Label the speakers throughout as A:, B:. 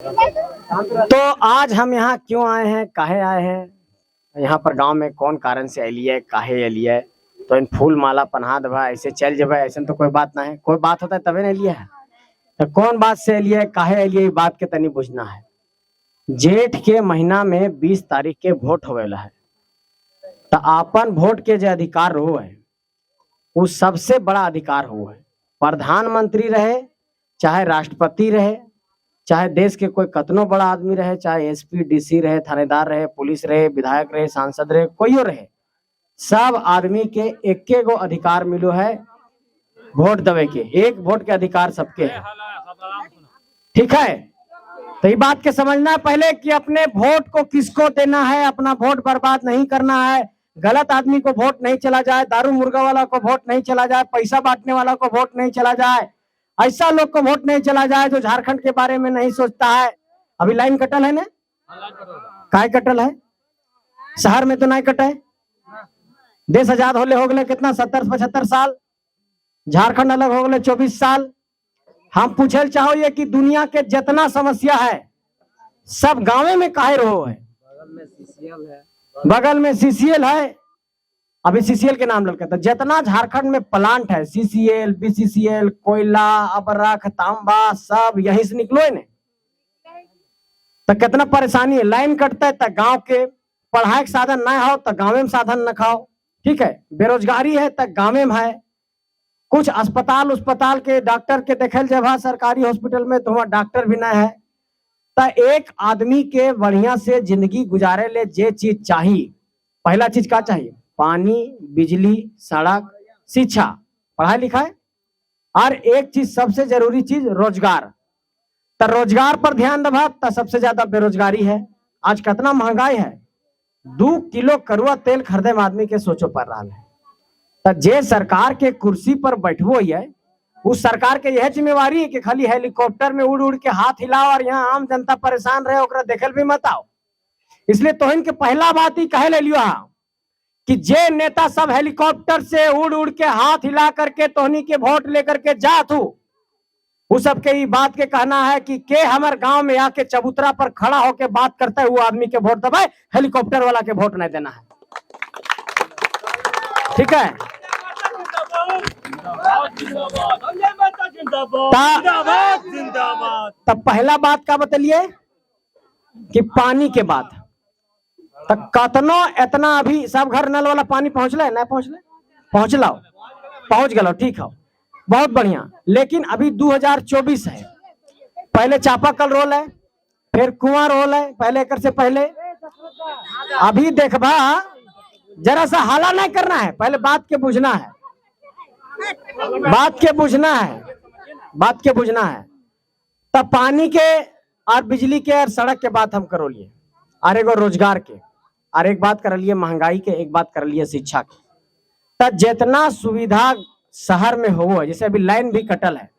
A: तो आज हम यहाँ क्यों आए हैं, काहे आए हैं, यहाँ पर गांव में कौन कारण से अलिए, काहे अलिए, तो इन फूल माला पहना देवा ऐसे चल जब ऐसे तो कोई बात ना है। कोई बात होता है तबे ना अलिए है। तो कौन बात से अलिए, काहे अलिए, ये बात के तनी बुझना है। जेठ के महीना में 20 तारीख के वोट होवेला है। तो आपन वोट के जो अधिकार हो है वो सबसे बड़ा अधिकार हो है। प्रधानमंत्री रहे, चाहे राष्ट्रपति रहे, चाहे देश के कोई कतनो बड़ा आदमी रहे, चाहे एसपी डीसी रहे, थानेदार रहे, पुलिस रहे, विधायक रहे, सांसद रहे, कोई रहे, सब आदमी के एक गो अधिकार मिलो है वोट देवे के। एक वोट के अधिकार सबके है, ठीक है। तो ये बात के समझना है पहले कि अपने वोट को किसको देना है, अपना वोट बर्बाद नहीं करना है। गलत आदमी को वोट नहीं चला जाए, दारू मुर्गा वाला को वोट नहीं चला जाए, पैसा बांटने वाला को वोट नहीं चला जाए, ऐसा लोग को वोट नहीं चला जाए जो झारखंड के बारे में नहीं सोचता है। अभी लाइन कटल है ना, काय कटल है, शहर में तो नहीं कटे है। देश आजाद होले हो गए कितना 70-75 साल, झारखंड अलग हो गए 24 साल। हम पूछे चाहो ये कि दुनिया के जितना समस्या है सब गाँव में काहे रहो है। बगल में सीसीएल है, अभी सीसीएल के नाम लड़का था। जितना झारखंड में प्लांट है, सीसीएल, बीसीसीएल, कोयला, अबरख, तांबा, सब यहीं से निकलो है ने। तो कितना परेशानी है, लाइन कटता है तो गांव के पढ़ाई के साधन ना हो तो गाँव में साधन न खाओ, ठीक है। बेरोजगारी है तो गाँव में है। कुछ अस्पताल के डॉक्टर के देखल जब है सरकारी हॉस्पिटल में तो वहाँ डॉक्टर भी ना है। तो एक आदमी के बढ़िया से जिंदगी गुजारे ले जे चीज चाहिए, पहला चीज क्या चाहिए, पानी, बिजली, सड़क, शिक्षा, पढ़ाई लिखाई, और एक चीज सबसे जरूरी चीज रोजगार। तो रोजगार पर ध्यान दबा तो सबसे ज्यादा बेरोजगारी है। आज कितना महंगाई है, 2 किलो करुआ तेल खरीदे में आदमी के सोचो पड़ रहा है। तो जे सरकार के कुर्सी पर बैठबो है उस सरकार के यह जिम्मेवारी है कि खाली हेलीकॉप्टर में उड़ उड़ के हाथ हिलाओ और यहाँ आम जनता परेशान रहे ओकरा देखल भी मत आओ। इसलिए तोहन के पहला बात ही कहे ले लियो कि जे नेता सब हेलीकॉप्टर से उड़ उड़ के हाथ हिला करके तोहनी के वोट लेकर के जात हो, उस सबके बात के कहना है कि के हमारे गांव में आके चबूतरा पर खड़ा होके बात करता है वो आदमी के वोट दबाए, हेलीकॉप्टर वाला के वोट नहीं देना है, ठीक है। तब पहला बात का बतलिए कि पानी के बात तक कतनो इतना अभी सब घर नल वाला पानी पहुंचले नहीं पहुंचले, पहुंच गलो, ठीक है, बहुत बढ़िया। लेकिन अभी 2024 है, पहले चापाकल रोल है, फिर कुआं रोल है, पहले कर से पहले। अभी देखबा जरा सा हाला नहीं करना है, पहले बात के बुझना है, बात के बुझना है। तब पानी के और बिजली के और सड़क के बात हम करो लिए, और एगो रोजगार के, और एक बात कर लिए महंगाई के, एक बात कर लिए शिक्षा के। तब जितना सुविधा शहर में हो, जैसे अभी लाइन भी कटल है,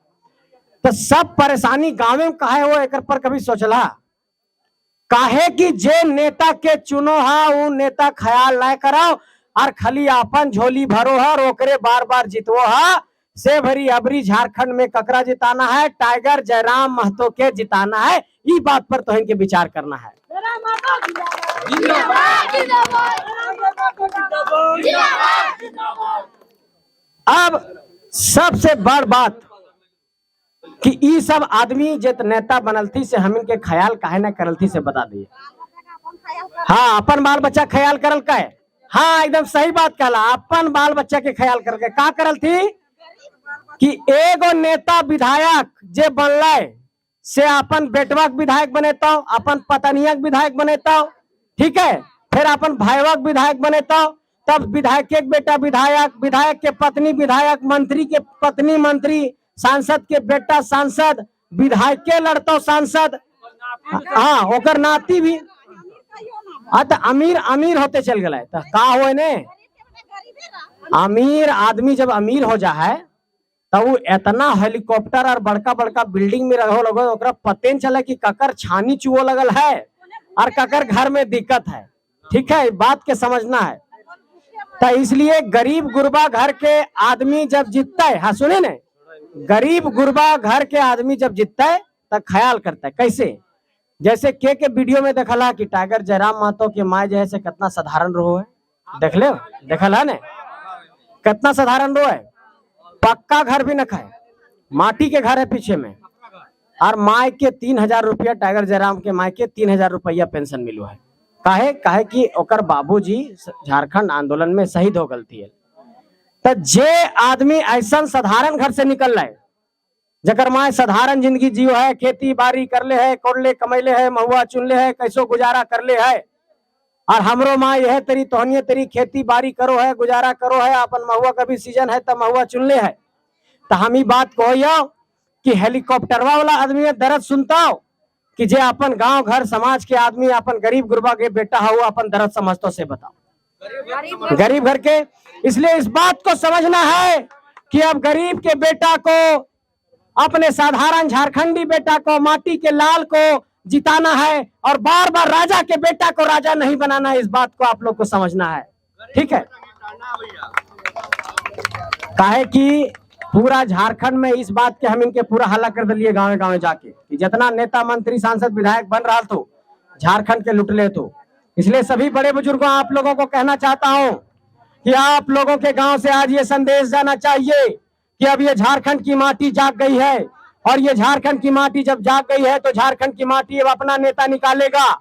A: तो सब परेशानी गाँव में काहे हो, एक पर कभी सोचला काहे कि जे नेता के चुनो है वो नेता ख्याल ना कराओ और खाली अपन झोली भरो है और ओकरे बार बार जितवो है। से भरी अबरी झारखंड में ककरा जिताना है, टाइगर जयराम महतो के जिताना है। ये बात पर तो इनके विचार करना है। अब सबसे बड़ बात कि ई सब आदमी जित नेता बनलथी से हम इनके ख्याल काहे न करलथी से बता दिए। हाँ, अपन बाल बच्चा ख्याल करल का है, हाँ एकदम सही बात कहला, अपन बाल बच्चा के ख्याल करके का करल थी कि एगो नेता विधायक जे बनल से अपन बेटवा विधायक बनेता, अपन पत्निया विधायक बनेता, ठीक है, फिर अपन भाईवा विधायक बनेता, तब विधायक के बेटा विधायक, विधायक के पत्नी विधायक, मंत्री के पत्नी मंत्री, सांसद के बेटा सांसद, विधायक के लड़ता सांसद, हाँ ओकर नाती भी, तो अमीर होते चल गए। तो का हो ने, अमीर आदमी जब अमीर हो जा है तो वो इतना हेलीकॉप्टर और बड़का बड़का बिल्डिंग में रहो लोगो, ओकरा पते न चले कि ककर छानी चुओ लगल है और ककर घर में दिक्कत है, ठीक है, बात के समझना है। तो इसलिए गरीब गुरबा घर के आदमी जब जीतता है, हाँ सुने ने, गरीब गुरबा घर के आदमी जब जीतता है तब ख्याल करता है कैसे जैसे के वीडियो में देखला कि टाइगर जयराम महतो के माए जो है से कितना साधारण रहो है, देख ले, देखल है ने कितना साधारण रहो है, पक्का घर भी न खाए, माटी के घर है पीछे में, और माए के 3,000 रुपया, टाइगर जयराम के माए के 3,000 रुपया पेंशन मिलो है। काहे काहे कि ओकर बाबूजी झारखंड आंदोलन में शहीद हो गलती है। तो जे आदमी ऐसा साधारण घर से निकल रहा है, जकर माए साधारण जिंदगी जियो है, खेती बाड़ी कर ले है, कोड़ले कमैले है, महुआ चुन ले है, कैसो गुजारा कर ले है, और हमरो माँ यह तेरी तोहनिये तेरी खेती बाड़ी करो है, गुजारा करो है, अपन महुआ का भी सीजन है तो महुआ चुन ले है। तो हम ही बात कहो कि हेलीकॉप्टरवा वाला आदमी दर्द सुनता हो कि जे अपन गांव घर समाज के आदमी अपन गरीब गुरबा के बेटा हो अपन दर्द समझतो से बताओ, गरीब घर के। इसलिए इस बात को समझना है कि अब गरीब के बेटा को, अपने साधारण झारखंडी बेटा को, माटी के लाल को जिताना है, और बार बार राजा के बेटा को राजा नहीं बनाना है। इस बात को आप लोग को समझना है, ठीक है। काहे कि पूरा झारखंड में इस बात के हम इनके पूरा हल्ला कर दिए गाँव गाँव जाके कि जितना नेता मंत्री सांसद विधायक बन रहा तो झारखंड के लुट ले। तो इसलिए सभी बड़े बुजुर्गों आप लोगों को कहना चाहता हूं कि आप लोगों के गांव से आज ये संदेश जाना चाहिए कि अब ये झारखंड की माटी जाग गई है, और ये झारखंड की माटी जब जाग गई है तो झारखंड की माटी अब अपना नेता निकालेगा।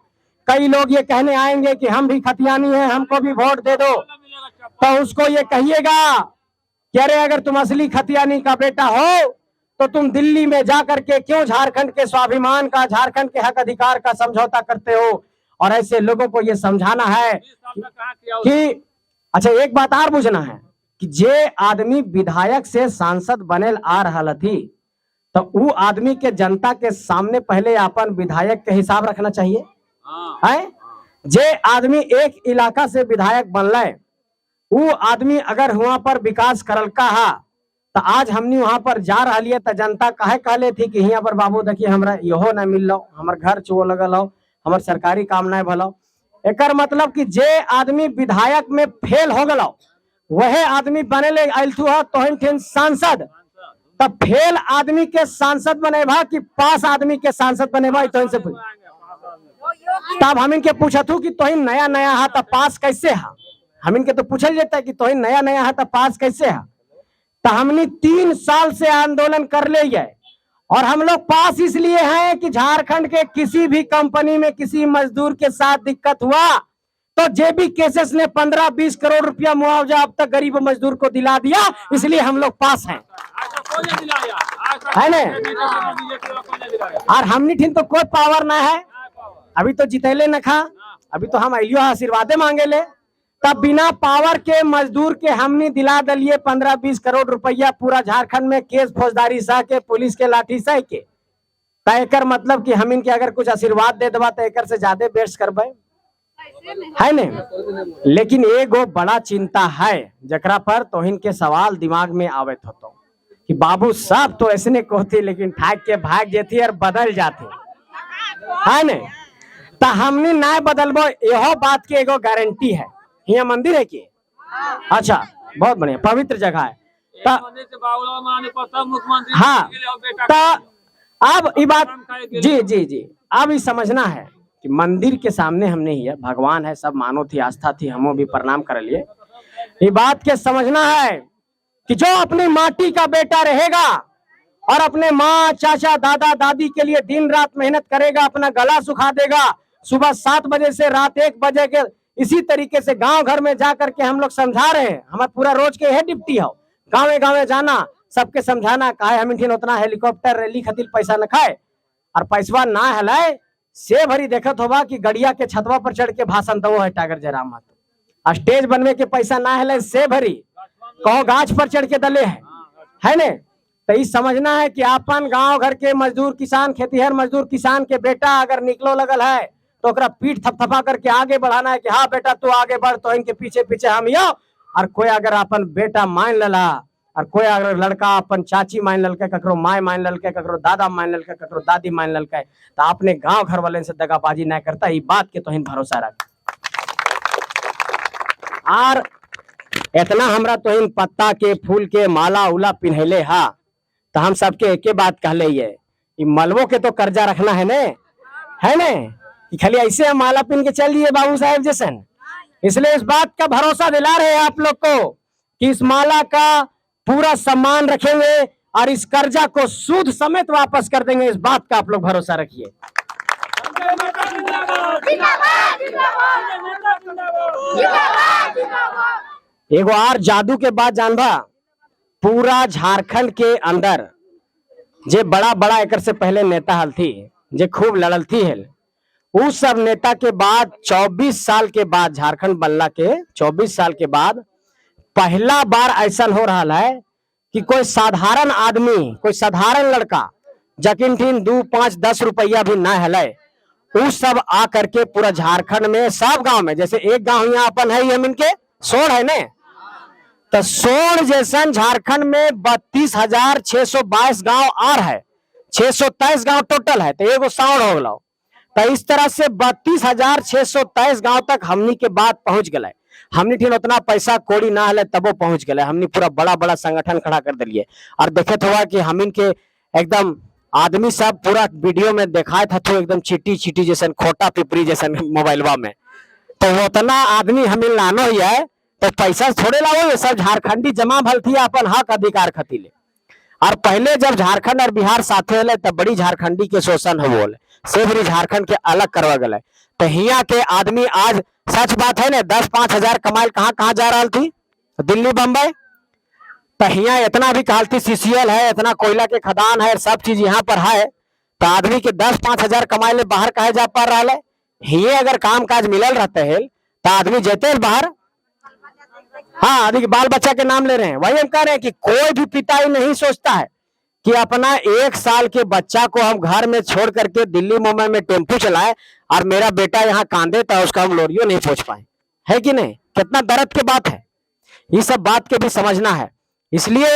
A: कई लोग ये कहने आएंगे कि हम भी खतियानी हैं, हमको भी वोट दे दो, तो उसको ये कहिएगा कि अरे अगर तुम असली खतियानी का बेटा हो तो तुम दिल्ली में जाकर के क्यों झारखंड के स्वाभिमान का, झारखंड के हक अधिकार का समझौता करते हो। और ऐसे लोगों को ये समझाना है कि अच्छा एक बात और बुझना है कि जे आदमी विधायक से सांसद बने आ रहा थी तो वो आदमी के जनता के सामने पहले अपन विधायक के हिसाब रखना चाहिए है। जे आदमी एक इलाका से विधायक बनल, वो आदमी अगर वहां पर विकास करल का हा तो आज हमनी वहां पर जा रहा है तो जनता काहे कहले थी कि यहाँ पर बाबू देखिए हमरा इहो न मिल लो, हमर घर चुओ लगल हो, हमर सरकारी काम नहीं भलो। एकर मतलब कि जे आदमी विधायक में फेल हो गलो वह आदमी बने ले आइलथु हो तो सांसद, तब फेल आदमी के सांसद बनेबा कि पास आदमी के सांसद बनेबा, तो इनसे तब हम इनके पूछतू कि तोहिन नया नया हा तो पास कैसे हा। हम इनके तो पूछल जाता है कि तोहिन नया नया है तो पास कैसे है। तो हमने 3 साल से आंदोलन कर ले है, और हम लोग पास इसलिए हैं कि झारखंड के किसी भी कंपनी में किसी मजदूर के साथ दिक्कत हुआ तो जेबी केसेस ने 15-20 करोड़ रुपया मुआवजा अब तक गरीब मजदूर को दिला दिया, इसलिए हम लोग पास हैं, है ना। और हमने ठीक तो कोई पावर ना है, अभी तो जितेले न खा, अभी तो हम अलियो आशीर्वादे मांगे ले, तब बिना पावर के मजदूर के हमने दिला दिलिए 15-20 करोड़ रुपया पूरा झारखंड में केस फौजदारी सह के, पुलिस के लाठी सह के। एकर मतलब कि हम इनके अगर कुछ आशीर्वाद दे देवा तो एकर से ज्यादा बेस्ट करबे, है ने। लेकिन एगो बड़ा चिंता है जकरा पर तोहिन के सवाल दिमाग में आवत होतो कि बाबू सब तो ऐसने कहती लेकिन ठाक के भाग जेती और बदल जाते, है ने। तो हमने ना बदलबो, यहो बात के एगो गारंटी है। यहाँ मंदिर है कि अच्छा बहुत बढ़िया पवित्र जगह है। हाँ तो अब ये बात जी जी जी अब ये समझना है कि मंदिर के सामने हमने ही है, भगवान है, सब मानो थी, आस्था थी, हमो भी प्रणाम कर लिए। ये बात के समझना है कि जो अपनी माटी का बेटा रहेगा और अपने माँ चाचा दादा दादी के लिए दिन रात मेहनत करेगा, अपना गला सुखा देगा, सुबह 7 बजे से रात 1 बजे के, इसी तरीके से गांव घर में जाकर के हम लोग समझा रहे हैं। हमारे पूरा रोज के है डिप्टी हो, गाँव गाँव जाना, सबके समझाना, काहे हम उतना हेलीकॉप्टर रैली खातिर पैसा न खाए और पैसवा ना हलाए से भरी देखत होगा कि गड़िया के छतवा पर चढ़ के भाषण दो है टाइगर जयराम महतो। स्टेज बनवे के पैसा ना हले से भरी कहो गाछ पर चढ़ के दले है ने। तो ये समझना है कि अपन गांव घर के मजदूर किसान, खेतीहर मजदूर किसान के बेटा अगर निकलो लगल है तो ओकरा पीठ थपथपा करके आगे बढ़ाना है कि हाँ बेटा तू आगे बढ़, तो इनके पीछे पीछे हम यो। और कोई अगर अपन बेटा मान लला और कोई अगर लड़का अपन चाची मान ललके, ककरो माय मान ललके, ककरो दादा मान ललके, ककरो दादी मान ललके, तो अपने गांव घर वाले से दगाबाजी ना करता, ये बात के तोहिन भरोसा रख। और इतना हमरा तोहिन पत्ता के फूल के माला उला पिन्हले हा तो हम सबके एके बात कहले ये मलबो के तो कर्जा रखना है ने। है ना, कि खाली ऐसे हम माला पहन के चल दिए बाबू साहेब जैसन। इसलिए इस बात का भरोसा दिला रहे हैं आप लोग को कि इस माला का पूरा सम्मान रखेंगे और इस कर्जा को सूद समेत वापस कर देंगे, इस बात का आप लोग भरोसा रखिए। एगो और जादू के बाद जानबा, पूरा झारखंड के अंदर जे बड़ा बड़ा एकर से पहले नेता हल थी, जे खूब लड़ल थी है, उस सब नेता के बाद 24 साल के बाद, झारखंड बनला के 24 साल के बाद पहला बार ऐसा हो रहा है कि कोई साधारण आदमी, कोई साधारण लड़का जकिन ठीन 2, 5, 10 रुपया भी ना हले, उ सब आ करके पूरा झारखंड में सब गांव में, जैसे एक गांव यहाँ अपन है हम इनके सोड़ है ने, तो सोड़ जैसन झारखंड में 32,622 गांव और है, 623 गांव टोटल है, तो एगो सोड़ हो गया। तो इस तरह से 32,623 गांव तक हमनी के बात पहुंच गए। हमनी ठीक उतना पैसा कोड़ी ना हले तबो पहुंच गए, हमनी पूरा बड़ा बड़ा संगठन खड़ा कर दिए। और देखे हुआ कि हम के एकदम आदमी सब पूरा वीडियो में दिखाए था तो एकदम चीटी चीटी जैसन, खोटा पिपरी जैसन मोबाइलवा में, तो वो उतना आदमी हमें लानो ही है, तो पैसा थोड़े लाओ, ये सब झारखंडी जमा भल थी अपन हक अधिकार खतीले। और पहले जब झारखंड और बिहार साथे हले तब बड़ी झारखंडी के शोषण हो बोले से भी झारखंड के अलग करवा गए। तो हिया के आदमी आज सच बात है ना, 10-5 हजार कमाइल कहाँ कहाँ जा रहा थी, दिल्ली बम्बई। तो हिया इतना भी कहती सीसीएल है, इतना कोयला के खदान है, सब चीज यहाँ पर है, तो आदमी के 10-5 हजार कमाइले बाहर कहे जा पा रहा है। हिये अगर काम काज मिलल रहते है तो आदमी जेते बाहर। हाँ, आदमी बाल बच्चा के नाम ले रहे हैं, वही हम कह रहे हैं कि कोई भी पिता ही नहीं सोचता है कि अपना 1 साल के बच्चा को हम घर में छोड़ करके दिल्ली मुंबई में टेम्पो चलाए और मेरा बेटा यहाँ कांदे तो उसका हम लोरियो नहीं पहुंच पाए, है कि नहीं? कितना दर्द की बात है, ये सब बात के भी समझना है। इसलिए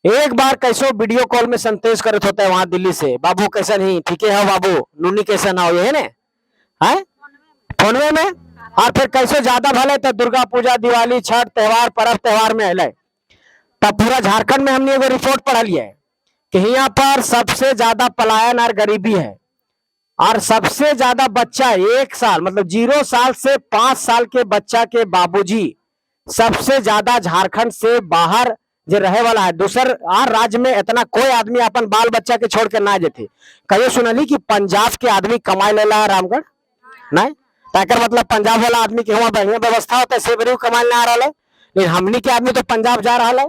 A: एक बार कैसो वीडियो कॉल में संदेश करते होते हैं वहां दिल्ली से, बाबू कैसा नहीं, ठीक है बाबू, नूनी कैसा ना हो, ये है ना, फोनवे में। और फिर कैसे ज्यादा भले तो दुर्गा पूजा, दिवाली, छठ त्योहार, पर्व त्योहार में अले, तब पूरा झारखंड में हमने एगो रिपोर्ट पढ़ लिया है कि यहाँ पर सबसे ज्यादा पलायन और गरीबी है, और सबसे ज्यादा बच्चा 1 साल मतलब 0 साल से 5 साल के बच्चा के बाबूजी सबसे ज्यादा झारखंड से बाहर जो रहे वाला है। दूसर और राज्य में इतना कोई आदमी अपन बाल बच्चा के छोड़ के ना जेते। कहियो सुनली कि पंजाब के आदमी कमाई लेला रामगढ़ नहीं, ताकर मतलब पंजाब वाला आदमी के वहां बढ़िया व्यवस्था होता है, से बड़ी कमाई ना आ रहा है, लेकिन हमनी के आदमी तो पंजाब जा रहा है।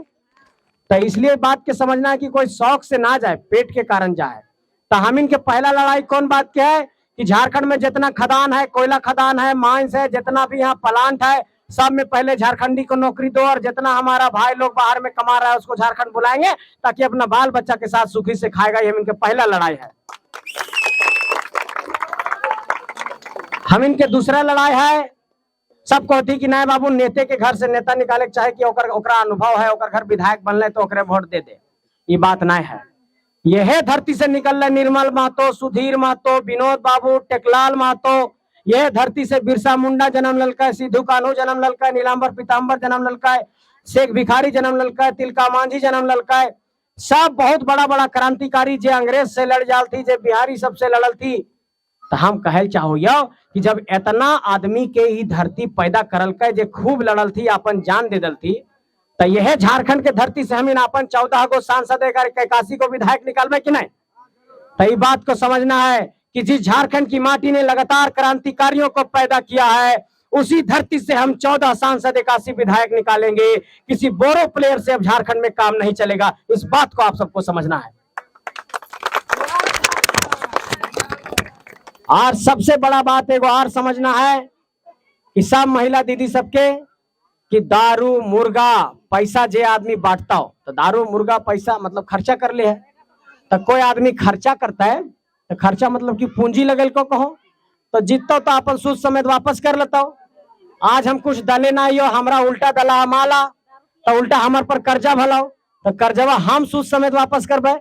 A: तो इसलिए बात के समझना है कि कोई शौक से ना जाए, पेट के कारण जाए। तो हम इनके पहला लड़ाई कौन बात क्या है कि झारखंड में जितना खदान है, कोयला खदान है, माइंस है, जितना भी यहाँ प्लांट है, सब में पहले झारखंडी को नौकरी दो, और जितना हमारा भाई लोग बाहर में कमा रहा है उसको झारखंड बुलाएंगे ताकि अपना बाल बच्चा के साथ सुखी से खाएगा। ये हम इनके पहला लड़ाई है। हम इनके दूसरा लड़ाई है, सब कहती कि नहीं बाबू, नेते के घर से नेता निकाले चाहे कि ओकरा अनुभव है, ओकर घर विधायक बनले तो ओकरे वोट दे दे, ये बात नहीं है। यह धरती से निकल रहे निर्मल महतो, सुधीर महतो, विनोद बाबू, टेकलाल महतो, यह धरती से बिरसा मुंडा जन्म ललका, सिद्धू कान्हू जन्म ललका, नीलांबर पीताम्बर जन्म ललका, शेख भिखारी जन्म ललका, तिलका मांझी जन्म ललका, सब बहुत बड़ा बड़ा क्रांतिकारी जे अंग्रेज से लड़ जाल थी, जे बिहारी सबसे लड़ल थी। तो हम कहल चाहो यो कि जब इतना आदमी के ही धरती पैदा करल के जे खूब लड़ल थी, अपन जान दे दल थी, तो यह झारखंड के धरती से हम अपन 14 गो सांसद 81 को विधायक निकालबे कि नहीं? तो ये बात को समझना है कि जिस झारखंड की माटी ने लगातार क्रांतिकारियों को पैदा किया है, उसी धरती से हम 14 सांसद 81 विधायक निकालेंगे। किसी बोरो प्लेयर से अब झारखंड में काम नहीं चलेगा, इस बात को आप सबको समझना है। और सबसे बड़ा बात एगो और समझना है कि सब महिला दीदी सबके कि दारू मुर्गा पैसा जे आदमी बांटता हो, तो दारू मुर्गा पैसा मतलब खर्चा कर ले है, तो कोई आदमी खर्चा करता है तो खर्चा मतलब कि पूंजी लगल को कहो, तो जीतता तो अपन सूद समेत वापस कर लेता हो। आज हम कुछ दले ना हो, हमरा उल्टा दला माला, तो उल्टा हमार पर कर्जा भलाओ, तो कर्जवा हम सूद समेत वापस करबे।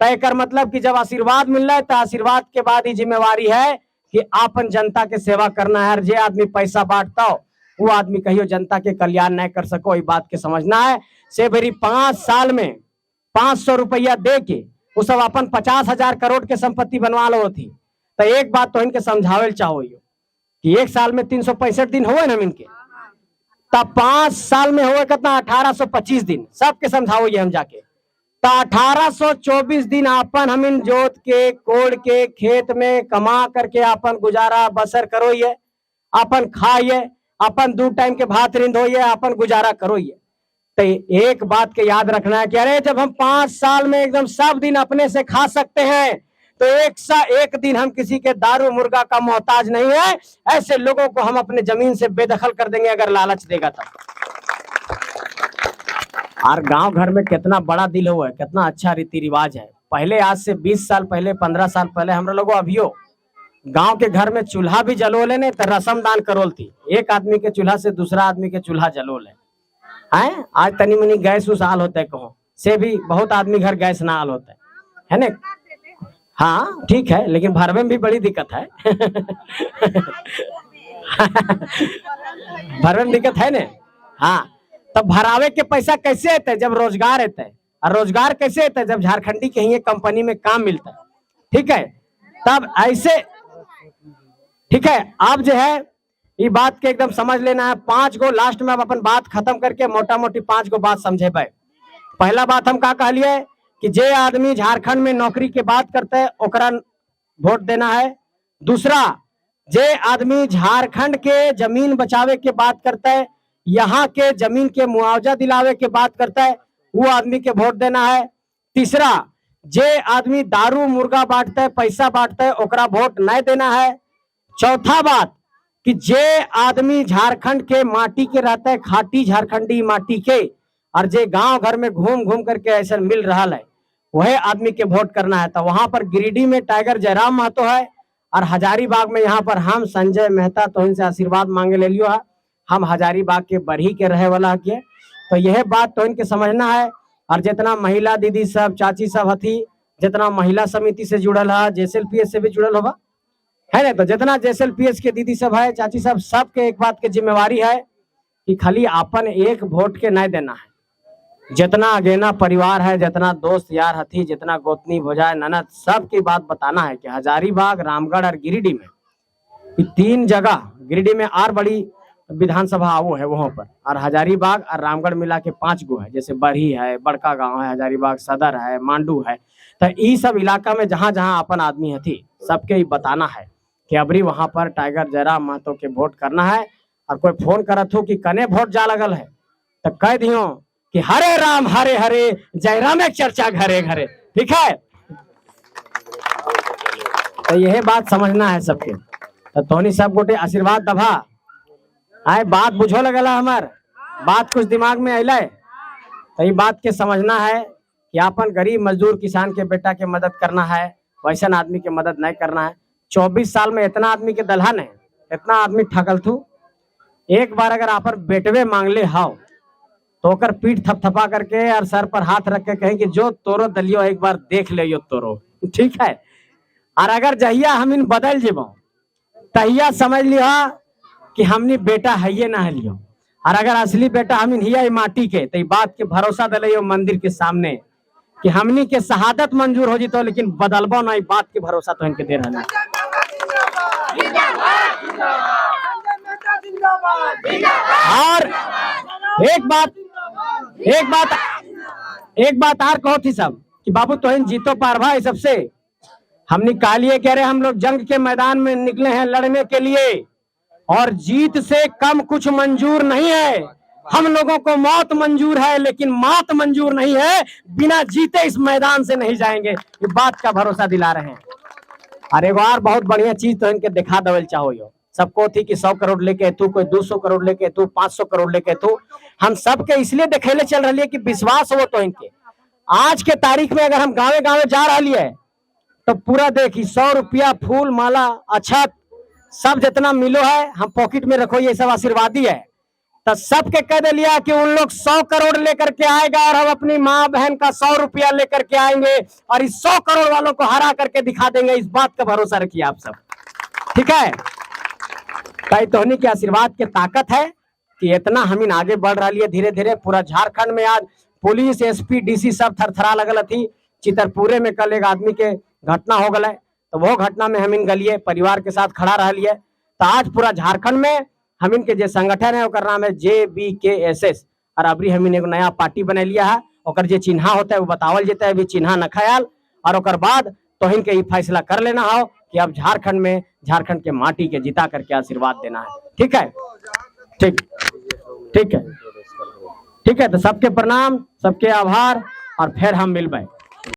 A: तय कर मतलब कि जब आशीर्वाद मिल रहा है तो आशीर्वाद के बाद ही जिम्मेवारी है कि आपन जनता के सेवा करना है। जे आदमी पैसा बांटता हो वो आदमी कहियो जनता के कल्याण नहीं कर सको, ये बात के समझना है। से भरी 5 साल में 500 रुपया दे के वो सब अपन 50,000 करोड़ के संपत्ति बनवा लो थी, तो एक बात तो इनके समझावे चाहो कि एक साल में 365 दिन हुए ना इनके, तब 5 साल में हुए कितना 1825 दिन। सबके समझाओ ये हम जाके, तो 1824 दिन अपन हम इन जोत के कोड़ के खेत में कमा करके अपन गुजारा बसर करो, ये अपन खाइए, अपन 2 टाइम के भात रिंधो, ये अपन गुजारा करो। ये तो एक बात के याद रखना है कि अरे जब हम 5 साल में एकदम सब दिन अपने से खा सकते हैं, तो एक दिन हम किसी के दारू मुर्गा का मोहताज नहीं है। ऐसे लोगों को हम अपने जमीन से बेदखल कर देंगे अगर लालच देगा तब। और गांव घर में कितना बड़ा दिल हुआ है, कितना अच्छा रीति रिवाज है। पहले आज से 20 साल पहले, 15 साल पहले हम लोग अभियो गांव के घर में चूल्हा भी जलोले ने, तो रसम दान करोल थी। एक आदमी के चूल्हा से दूसरा आदमी के चूल्हा जलोल है। आज तनी मनी गैस उस आल होता है, कहो से भी बहुत आदमी घर गैस ना आल होता है ना। हाँ ठीक है, लेकिन भरवे में भी बड़ी दिक्कत है। भरवे में दिक्कत है ना। हाँ, तब भरावे के पैसा कैसे आते जब रोजगार आते है, और रोजगार कैसे आते जब झारखंडी के ही कंपनी में काम मिलता है। ठीक है, तब ऐसे ठीक है। आप जो है ये बात के एकदम समझ लेना है। 5 गो लास्ट में अब अपन बात खत्म करके मोटा मोटी 5 गो बात समझे पाए। पहला बात हम का कहलिए कि जे आदमी झारखंड में नौकरी के बात करते है ओकरा वोट देना है। दूसरा, जे आदमी झारखंड के जमीन बचावे के बात करता है, यहाँ के जमीन के मुआवजा दिलावे के बात करता है, वो आदमी के वोट देना है। तीसरा, जे आदमी दारू मुर्गा बांटता है, पैसा बांटता है, ओकरा वोट नहीं देना है। चौथा बात कि जे आदमी झारखंड के माटी के रहता है, खाटी झारखंडी माटी के, और जे गांव घर में घूम घूम करके ऐसा मिल रहा है, वह आदमी के वोट करना है। तो वहां पर गिरिडीह में टाइगर जयराम महतो है, और हजारीबाग में यहाँ पर हम संजय मेहता तो इनसे आशीर्वाद मांगे ले लियो है। हम हजारीबाग के बरही के रहे वाला के, तो यह बात तो इनके समझना है। और जितना महिला दीदी सब चाची सब हथी, जितना महिला समिति से जुड़ल है, जेएसएलपीएस से भी जुड़ल होगा है ना, तो जितना जेएसएलपीएस के दीदी सब है, चाची सब, सबके एक बात की जिम्मेवारी है कि खाली अपन एक वोट के नहीं देना है। जितना अगेना परिवार है, जितना दोस्त यार हथी, जितना गोतनी भोजाए ननद, सब की बात बताना है कि हजारीबाग, रामगढ़ और गिरिडीह में 3 जगह, गिरिडीह में और बड़ी विधानसभा वो है वहां पर, और हजारीबाग और रामगढ़ मिला के 5 गो है। जैसे बरही है, बड़का गांव है, हजारीबाग सदर है, मांडू है। तो ये सब इलाका में जहां जहां अपन आदमी हथी, सबके ही बताना है कि अबरी वहां पर टाइगर जयराम महतो के वोट करना है। और कोई फोन करत हो कि कने वोट जा लगल है, तो कह दियो कि हरे राम हरे हरे, जयराम एक चर्चा घरे घरे। ठीक है, तो यही बात समझना है सबके। तो तोनी सब गोटे आशीर्वाद दभा आए, बात बुझो लगला, हमार बात कुछ दिमाग में अल, तो ये बात के समझना है कि अपन गरीब मजदूर किसान के बेटा के मदद करना है, वैसा आदमी के मदद नहीं करना है। 24 साल में इतना आदमी के दलहन है, इतना आदमी ठगल थू। एक बार अगर आप बेटवे मांग ले हाओ, तो ओकर पीठ थपथपा करके और सर पर हाथ रख के कहें कि जो तोरो दलियो एक बार देख ले तोरो। ठीक है, और अगर जहिया हम इन बदल जेबो, तहिया समझ लिया कि हमनी बेटा है ना लियो। और अगर असली बेटा हम हिया माटी के, तो बात के भरोसा दिलियो मंदिर के सामने कि हमनी के शहादत मंजूर हो जीतो, लेकिन बदलबो नहीं, बात के भरोसा तो इनके दे रहा। और एक बात और कहो थी सब कि बाबू तो जीतो पार भाई सबसे। हमने कहा लिए कह रहे हम लोग जंग के मैदान में निकले हैं लड़ने के लिए, और जीत से कम कुछ मंजूर नहीं है। हम लोगों को मौत मंजूर है, लेकिन मात मंजूर नहीं है। बिना जीते इस मैदान से नहीं जाएंगे, ये बात का भरोसा दिला रहे हैं। और एक बार बहुत बढ़िया चीज तो इनके दिखा दवल चाहो यो सबको थी कि 100 करोड़ लेके तू, कोई 200 करोड़ लेके तू, 500 करोड़ लेके तू। हम सबके इसलिए दिखेले चल रही है कि विश्वास हो तो इनके। आज के तारीख में अगर हम गाँव गाँव जा रही है, तो पूरा देखी 100 रुपया फूल माला अक्षत सब जितना मिलो है हम पॉकेट में रखो, ये सब आशीर्वादी है। तो सबके कह दे लिया कि उन लोग 100 करोड़ लेकर के आएगा, और हम अपनी माँ बहन का 100 रुपया लेकर के आएंगे, और इस 100 करोड़ वालों को हरा करके दिखा देंगे। इस बात का भरोसा रखिए आप सब। ठीक है, तोहनी के आशीर्वाद के ताकत है कि इतना हम आगे बढ़ रही है धीरे धीरे। पूरा झारखंड में आज पुलिस, एसपी, डीसी सब थरथरा लगल थी। चितरपुरे में कल एक आदमी के घटना हो गए, तो तो वो घटना में हम इन गलिए परिवार के साथ खड़ा रह लिए। तो आज पूरा झारखंड में हम इनके जो संगठन है ओकर नाम है JBKSS, और अबरी हम एगो नया पार्टी बना लिया है। ओकर जे चिन्हा होता है वो बतावल जाता है, अभी चिन्हा न खयाल। और ओकर बाद तो इनके ये फैसला कर लेना हो कि अब झारखंड में झारखंड के माटी के जिता करके आशीर्वाद देना है। ठीक है, ठीक ठीक है, ठीक है। तो सबके प्रणाम, सबके आभार, और फिर हम मिलबे।